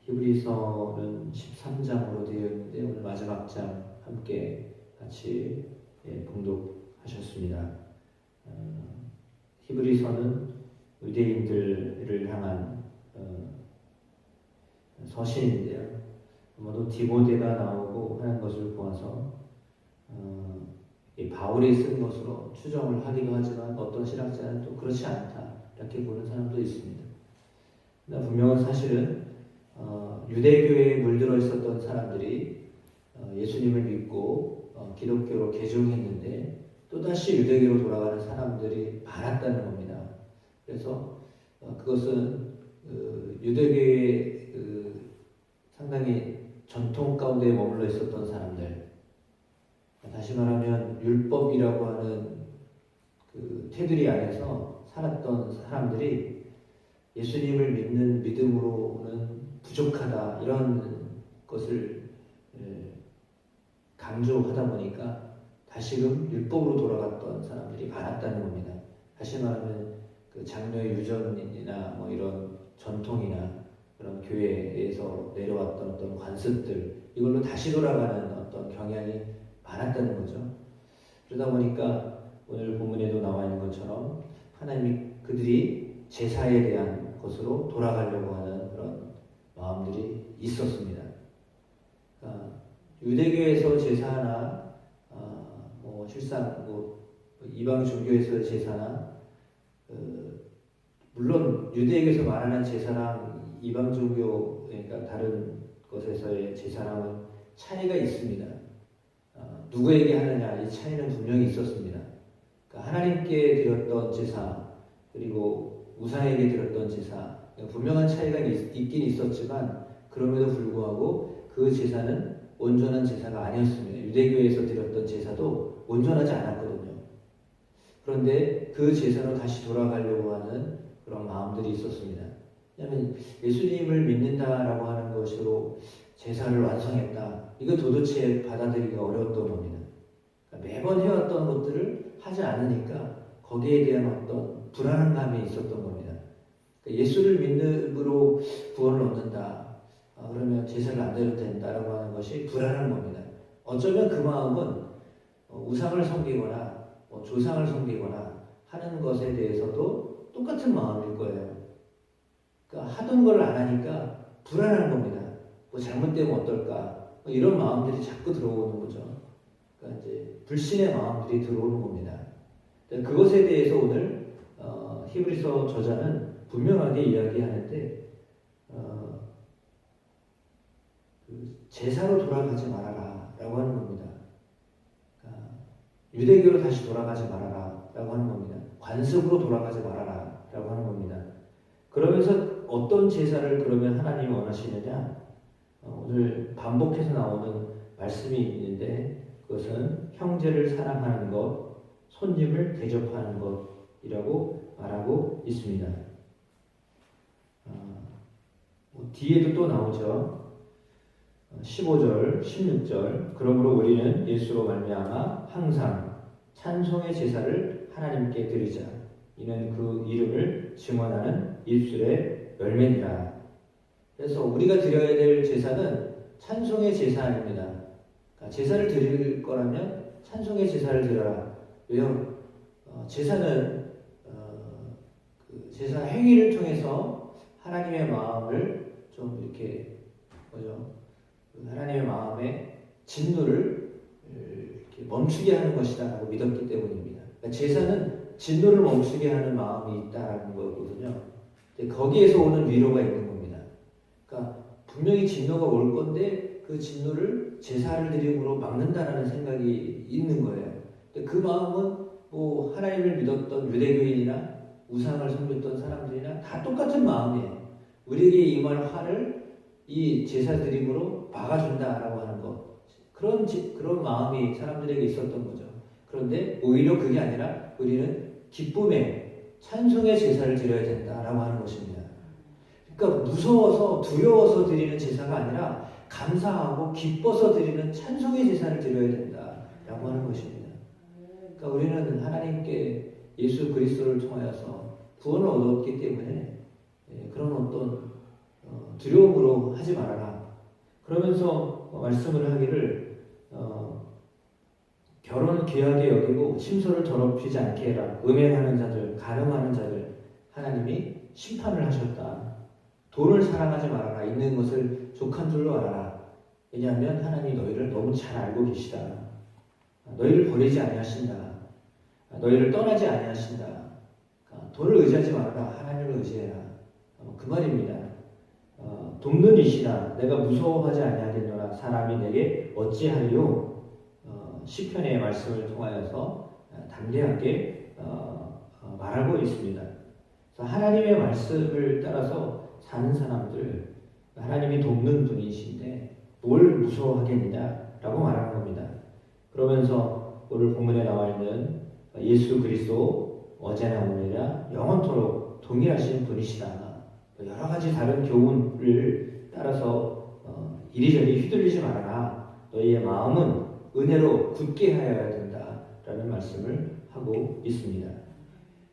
히브리서는 13장으로 되어 있는데 오늘 마지막 장 함께 같이 봉독하셨습니다. 히브리서는 유대인들을 향한 서신인데요. 아마도 디모데가 나오고 하는 것을 보아서 바울이 쓴 것으로 추정을 하기도 하지만 어떤 신학자는 또 그렇지 않다 이렇게 보는 사람도 있습니다. 그러나 분명한 사실은 유대교에 물들어 있었던 사람들이 예수님을 믿고 기독교로 개종했는데 또다시 유대교로 돌아가는 사람들이 많았다는 겁니다. 그래서 그것은 유대교의 상당히 전통 가운데 머물러 있었던 사람들, 다시 말하면 율법이라고 하는 그 테두리 안에서 살았던 사람들이 예수님을 믿는 믿음으로는 부족하다 이런 것을 강조하다 보니까 다시금 율법으로 돌아갔던 사람들이 많았다는 겁니다. 다시 말하면 그 장로의 유전이나 뭐 이런 전통이나 그런 교회에서 내려왔던 어떤 관습들 이걸로 다시 돌아가는 어떤 경향이 많았다는 거죠. 그러다 보니까 오늘 본문에도 나와 있는 것처럼 하나님이 그들이 제사에 대한 것으로 돌아가려고 하는 그런 마음들이 있었습니다. 그러니까 유대교에서 제사나 실상 이방 종교에서의 제사나 물론 유대교에서 말하는 제사랑 이방 종교 그러니까 다른 것에서의 제사랑은 차이가 있습니다. 누구에게 하느냐 이 차이는 분명히 있었습니다. 그러니까 하나님께 드렸던 제사 그리고 우상에게 드렸던 제사 분명한 차이가 있긴 있었지만 그럼에도 불구하고 그 제사는 온전한 제사가 아니었습니다. 유대교에서 드렸던 제사도 온전하지 않았거든요. 그런데 그 제사로 다시 돌아가려고 하는 그런 마음들이 있었습니다. 왜냐하면 예수님을 믿는다라고 하는 것으로 제사를 완성했다. 이거 도대체 받아들이기가 어려웠던 겁니다. 그러니까 매번 해왔던 것들을 하지 않으니까 거기에 대한 어떤 불안한 감이 있었던 겁니다. 그러니까 예수를 믿음으로 구원을 얻는다. 그러면 제사를 안 드려도 된다라고 하는 것이 불안한 겁니다. 어쩌면 그 마음은 우상을 섬기거나 조상을 섬기거나 하는 것에 대해서도 똑같은 마음일 거예요. 그러니까 하던 걸 안 하니까 불안한 겁니다. 잘못되면 어떨까? 이런 마음들이 자꾸 들어오는 거죠. 그러니까 이제 불신의 마음들이 들어오는 겁니다. 그것에 대해서 오늘 히브리서 저자는 분명하게 이야기하는데 제사로 돌아가지 말아라 라고 하는 겁니다. 그러니까 유대교로 다시 돌아가지 말아라 라고 하는 겁니다. 관습으로 돌아가지 말아라 라고 하는 겁니다. 그러면서 어떤 제사를 그러면 하나님이 원하시느냐? 오늘 반복해서 나오는 말씀이 있는데 그것은 형제를 사랑하는 것, 손님을 대접하는 것이라고 말하고 있습니다. 뒤에도 또 나오죠. 15절, 16절 그러므로 우리는 예수로 말미암아 항상 찬송의 제사를 하나님께 드리자. 이는 그 이름을 증언하는 입술의 열매니라. 그래서 우리가 드려야 될 제사는 찬송의 제사 아닙니다. 그러니까 제사를 드릴 거라면 찬송의 제사를 드려라. 왜요? 제사는 그 제사 행위를 통해서 하나님의 마음을 좀 이렇게 하나님의 마음의 진노를 이렇게 멈추게 하는 것이다라고 믿었기 때문입니다. 그러니까 제사는 진노를 멈추게 하는 마음이 있다라는 거거든요. 거기에서 오는 위로가 있는 겁니다. 그러니까 분명히 진노가 올 건데 그 진노를 제사를 드림으로 막는다라는 생각이 있는 거예요. 그 마음은 하나님을 믿었던 유대교인이나 우상을 섬겼던 사람들이나 다 똑같은 마음이에요. 우리에게 임할 화를 이 제사 드림으로 막아준다라고 하는 것. 그런 마음이 사람들에게 있었던 거죠. 그런데 오히려 그게 아니라 우리는 기쁨의 찬송의 제사를 드려야 된다라고 하는 것입니다. 그러니까 무서워서 두려워서 드리는 제사가 아니라 감사하고 기뻐서 드리는 찬송의 제사를 드려야 된다라고 하는 것입니다. 그러니까 우리는 하나님께 예수 그리스도를 통하여서 구원을 얻었기 때문에 그런 어떤 두려움으로 하지 말아라. 그러면서 말씀을 하기를 결혼 귀하게 여기고 침소를 더럽히지 않게 해라. 음행하는 자들, 간음하는 자들 하나님이 심판을 하셨다. 돈을 사랑하지 말아라. 있는 것을 족한 줄로 알아라. 왜냐하면 하나님이 너희를 너무 잘 알고 계시다. 너희를 버리지 아니하신다. 너희를 떠나지 아니하신다. 돈을 의지하지 말아라. 하나님을 의지해라. 그 말입니다. 돕는 이시다. 내가 무서워하지 아니하겠노라. 사람이 내게 어찌하리요. 시편의 말씀을 통하여서 담대하게 말하고 있습니다. 하나님의 말씀을 따라서 사는 사람들, 하나님이 돕는 분이신데 뭘 무서워하겠느냐라고 말하는 겁니다. 그러면서 오늘 본문에 나와 있는 예수 그리스도 어제나 오늘이나 영원토록 동일하신 분이시다. 여러 가지 다른 교훈을 따라서 이리저리 휘둘리지 말아라. 너희의 마음은 은혜로 굳게 하여야 된다라는 말씀을 하고 있습니다.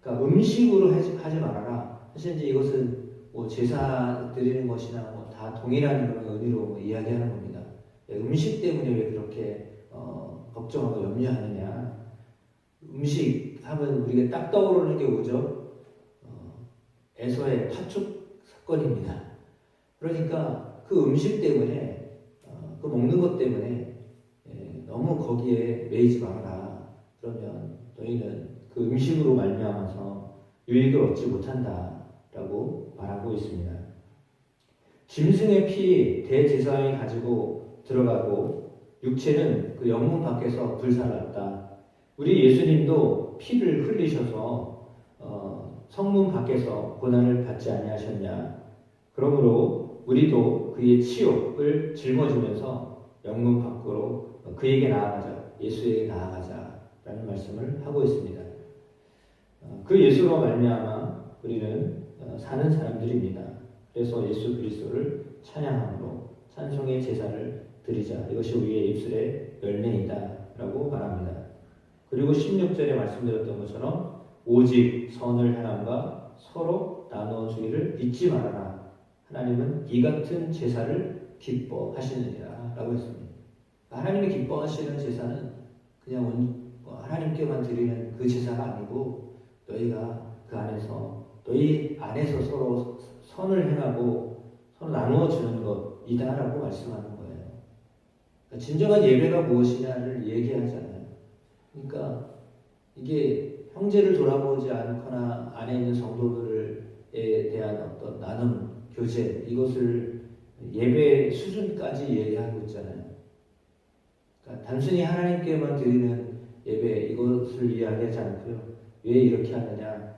그러니까 음식으로 하지 말아라. 사실 이제 이것은 뭐 제사 드리는 것이나 뭐 다 동일한 그런 의미로 이야기하는 겁니다. 음식 때문에 왜 그렇게 걱정하고 염려하느냐? 음식 하면 우리가 딱 떠오르는 게 뭐죠? 에서의 파축 사건입니다. 그러니까 그 음식 때문에 그 먹는 것 때문에 너무 거기에 매이지 말아라. 그러면 너희는 그 음식으로 말미암아서 유익을 얻지 못한다라고 말하고 있습니다. 짐승의 피 대제사장이 가지고 들어가고 육체는 그 영문 밖에서 불살랐다. 우리 예수님도 피를 흘리셔서 성문 밖에서 고난을 받지 아니하셨냐. 그러므로 우리도 그의 치욕을 짊어지면서 영문 밖으로 그에게 나아가자. 예수에게 나아가자라는 말씀을 하고 있습니다. 그 예수로 말미암아 우리는 사는 사람들입니다. 그래서 예수 그리스도를 찬양함으로 찬송의 제사를 드리자. 이것이 우리의 입술의 열매이다라고 말합니다. 그리고 16절에 말씀드렸던 것처럼 오직 선을 행함과 서로 나누어 주기를 잊지 말아라. 하나님은 이 같은 제사를 기뻐하시느니라 라고 했습니다. 하나님이 기뻐하시는 제사는 그냥 하나님께만 드리는 그 제사가 아니고 너희가 그 안에서 너희 안에서 서로 선을 행하고 서로 나누어 주는 것이다라고 말씀하는 거예요. 그러니까 진정한 예배가 무엇이냐를 얘기하잖아요. 그러니까 이게 형제를 돌아보지 않거나 안에 있는 성도들에 대한 어떤 나눔, 교제 이것을 예배 수준까지 얘기하고 있잖아요. 그러니까 단순히 하나님께만 드리는 예배 이것을 이야기하지 않고요. 왜 이렇게 하느냐?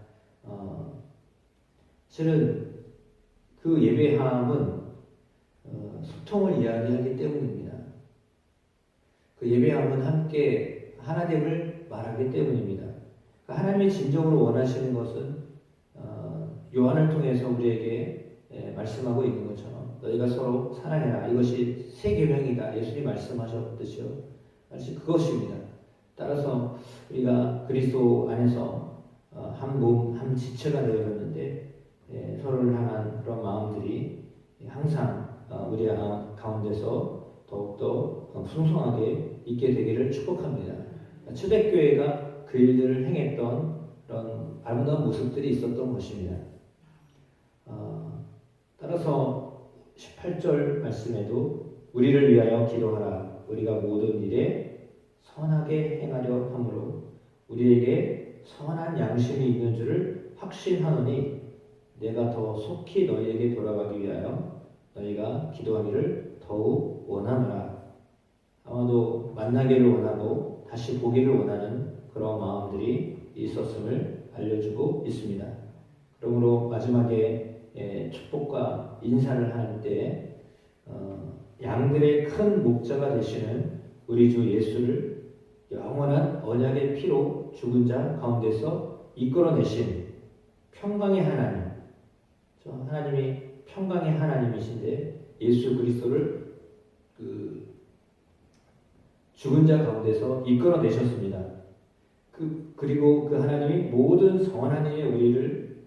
실은 그 예배함은 소통을 이야기하기 때문입니다. 그 예배함은 함께 하나됨을 말하기 때문입니다. 그러니까 하나님이 진정으로 원하시는 것은 요한을 통해서 우리에게 말씀하고 있는 것처럼 너희가 서로 사랑해라. 이것이 새 계명이다. 예수님이 말씀하셨듯이요. 사실 그것입니다. 따라서 우리가 그리스도 안에서 한 몸, 한 지체가 되어졌는데 서로를 향한 그런 마음들이 항상 우리 가운데서 더욱더 풍성하게 있게 되기를 축복합니다. 초대교회가 그 일들을 행했던 그런 아름다운 모습들이 있었던 것입니다. 따라서 18절 말씀에도 우리를 위하여 기도하라. 우리가 모든 일에 선하게 행하려 함으로 우리에게 선한 양심이 있는 줄을 확신하노니 내가 더 속히 너희에게 돌아가기 위하여 너희가 기도하기를 더욱 원하노라. 아마도 만나기를 원하고 다시 보기를 원하는 그런 마음들이 있었음을 알려주고 있습니다. 그러므로 마지막에 축복과 인사를 할 때 양들의 큰 목자가 되시는 우리 주 예수를 영원한 언약의 피로 죽은 자 가운데서 이끌어내신 평강의 하나님, 하나님이 평강의 하나님이신데 예수 그리스도를 그 죽은 자 가운데서 이끌어내셨습니다. 그리고 그 하나님이 모든 선한 일에 우리를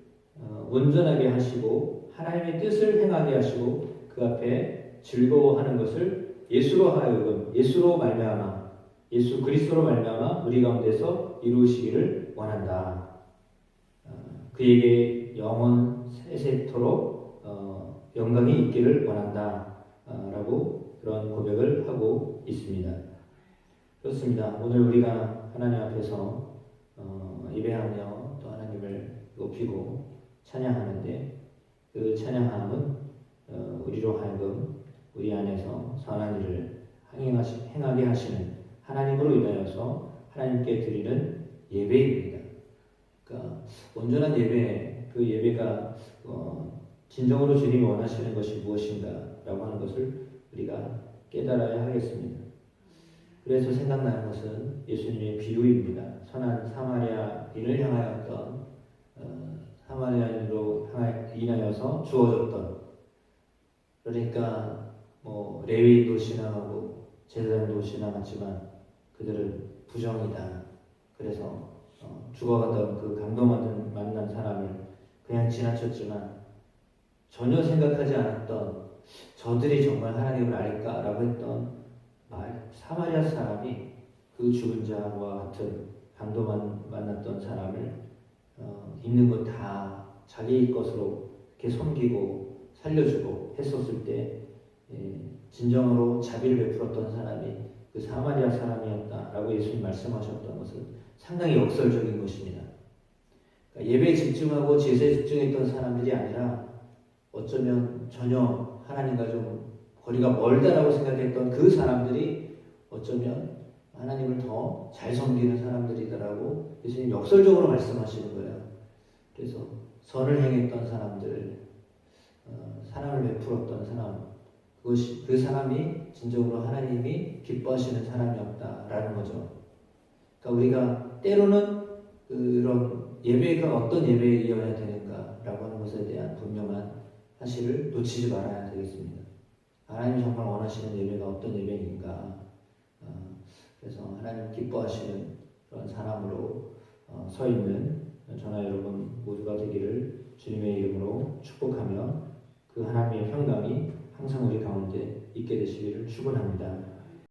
온전하게 하시고 하나님의 뜻을 행하게 하시고 그 앞에 즐거워하는 것을 예수로 하여금 예수로 말미암아 예수 그리스도로 말미암아 우리 가운데서 이루시기를 원한다. 그에게 영원 세세토록 영광이 있기를 원한다. 라고 그런 고백을 하고 있습니다. 그렇습니다. 오늘 우리가 하나님 앞에서 예배하며 또 하나님을 높이고 찬양하는데 그 찬양함은 우리로 하여금 우리 안에서 선한 일을 행하게 하시는 하나님으로 인하여서 하나님께 드리는 예배입니다. 그러니까 온전한 예배, 그 예배가 진정으로 주님이 원하시는 것이 무엇인가라고 하는 것을 우리가 깨달아야 하겠습니다. 그래서 생각나는 것은 예수님의 비유입니다. 선한 사마리아인을 향하였던 사마리아인으로 인하여서 주어졌던 그러니까 레위인도 신앙하고 제사장도 신앙하지만 그들은 부정이다. 그래서 죽어가던 그 강도 만난 사람을 그냥 지나쳤지만 전혀 생각하지 않았던 저들이 정말 하나님을 알까라고 했던 사마리아 사람이 그 죽은 자와 같은 강도 만났던 사람을 있는 것 다 자기 것으로 이렇게 섬기고 살려주고 했었을 때 진정으로 자비를 베풀었던 사람이 그 사마리아 사람이었다라고 예수님 말씀하셨던 것은 상당히 역설적인 것입니다. 그러니까 예배에 집중하고 제사에 집중했던 사람들이 아니라 어쩌면 전혀 하나님과 좀 거리가 멀다라고 생각했던 그 사람들이 어쩌면 하나님을 더 잘 섬기는 사람들이다라고 예수님 역설적으로 말씀하시는 거예요. 그래서 선을 행했던 사람들, 사랑을 베풀었던 사람, 그 사람이 진정으로 하나님이 기뻐하시는 사람이었다라는 거죠. 그러니까 우리가 때로는 그런 예배가 어떤 예배이어야 되는가라고 하는 것에 대한 분명한 사실을 놓치지 말아야 되겠습니다. 하나님이 정말 원하시는 예배가 어떤 예배인가. 그래서 하나님 기뻐하시는 그런 사람으로 서 있는 저나 여러분 모두가 되기를 주님의 이름으로 축복하며 그 하나님의 평강이 항상 우리 가운데 있게 되시기를 축원합니다.